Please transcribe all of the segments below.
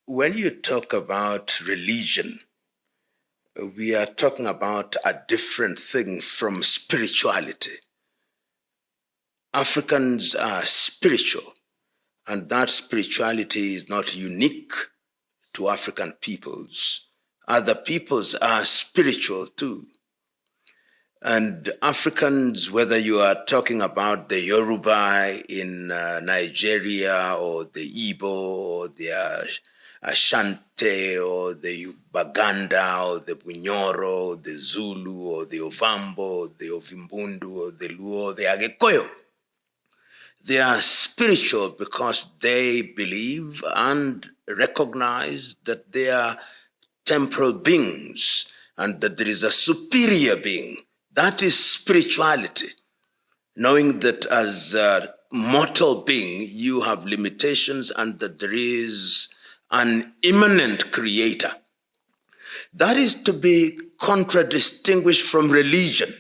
When you talk about religion, we are talking about a different thing from spirituality. Africans are spiritual, and that spirituality is not unique to African peoples. Other peoples are spiritual too. And Africans, whether you are talking about the Yoruba in Nigeria, or the Igbo, or the Ashanti, or the Baganda, or the Bunyoro, or the Zulu, or the Ovambo, or the Ovimbundu, or the Luo, or the Agekoyo, they are spiritual because they believe and recognize that they are temporal beings and that there is a superior being. That is spirituality, knowing that as a mortal being, you have limitations and that there is an immanent creator. That is to be contradistinguished from religion.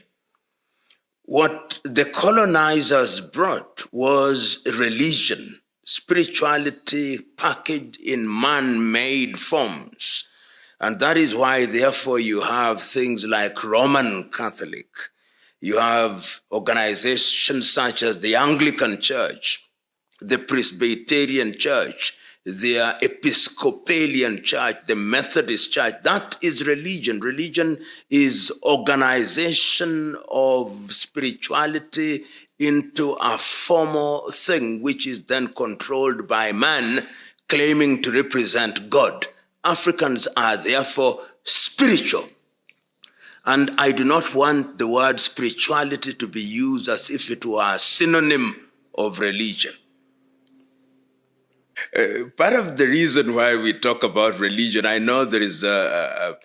What the colonizers brought was religion, spirituality packaged in man-made forms. And that is why, therefore, you have things like Roman Catholic. You have organizations such as the Anglican Church, the Presbyterian Church, the Episcopalian Church, the Methodist Church. That is religion. Religion is organization of spirituality into a formal thing, which is then controlled by man, claiming to represent God. Africans are therefore spiritual. And I do not want the word spirituality to be used as if it were a synonym of religion. Part of the reason why we talk about religion, I know there is a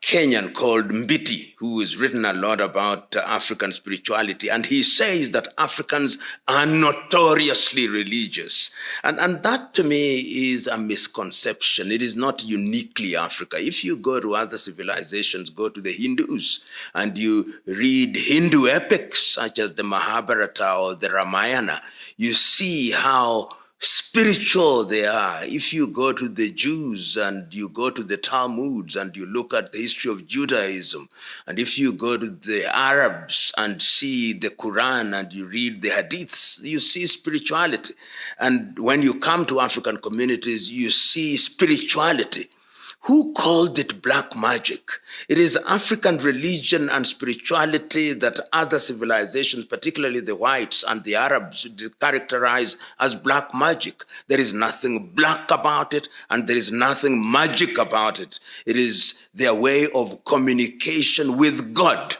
Kenyan called Mbiti who has written a lot about African spirituality, and he says that Africans are notoriously religious. And that to me is a misconception. It is not uniquely Africa. If you go to other civilizations, go to the Hindus, and you read Hindu epics such as the Mahabharata or the Ramayana, you see how spiritual they are. If you go to the Jews and you go to the Talmuds and you look at the history of Judaism, and if you go to the Arabs and see the Quran and you read the Hadiths, you see spirituality. And when you come to African communities, you see spirituality. Who called it black magic? It is African religion and spirituality that other civilizations, particularly the whites and the Arabs, characterize as black magic. There is nothing black about it, and there is nothing magic about it. It is their way of communication with God.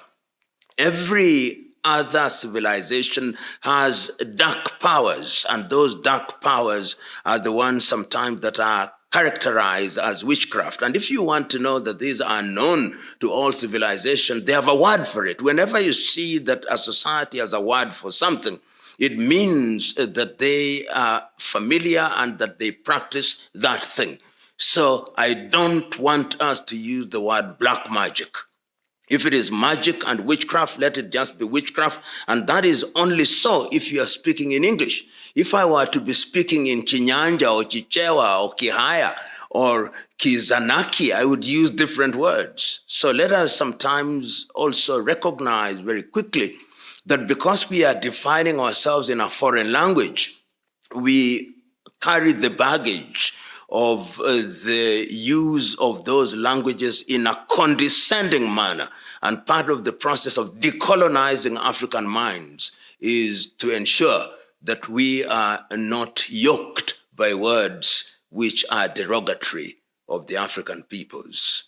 Every other civilization has dark powers, and those dark powers are the ones sometimes that are characterized as witchcraft. And if you want to know that these are known to all civilization, they have a word for it. Whenever you see that a society has a word for something, it means that they are familiar and that they practice that thing. So I don't want us to use the word black magic. If it is magic and witchcraft, let it just be witchcraft. And that is only so if you are speaking in English. If I were to be speaking in Chinyanja or Chichewa or Kihaya or Kizanaki, I would use different words. So let us sometimes also recognize very quickly that because we are defining ourselves in a foreign language, we carry the baggage of the use of those languages in a condescending manner. And part of the process of decolonizing African minds is to ensure that we are not yoked by words which are derogatory of the African peoples.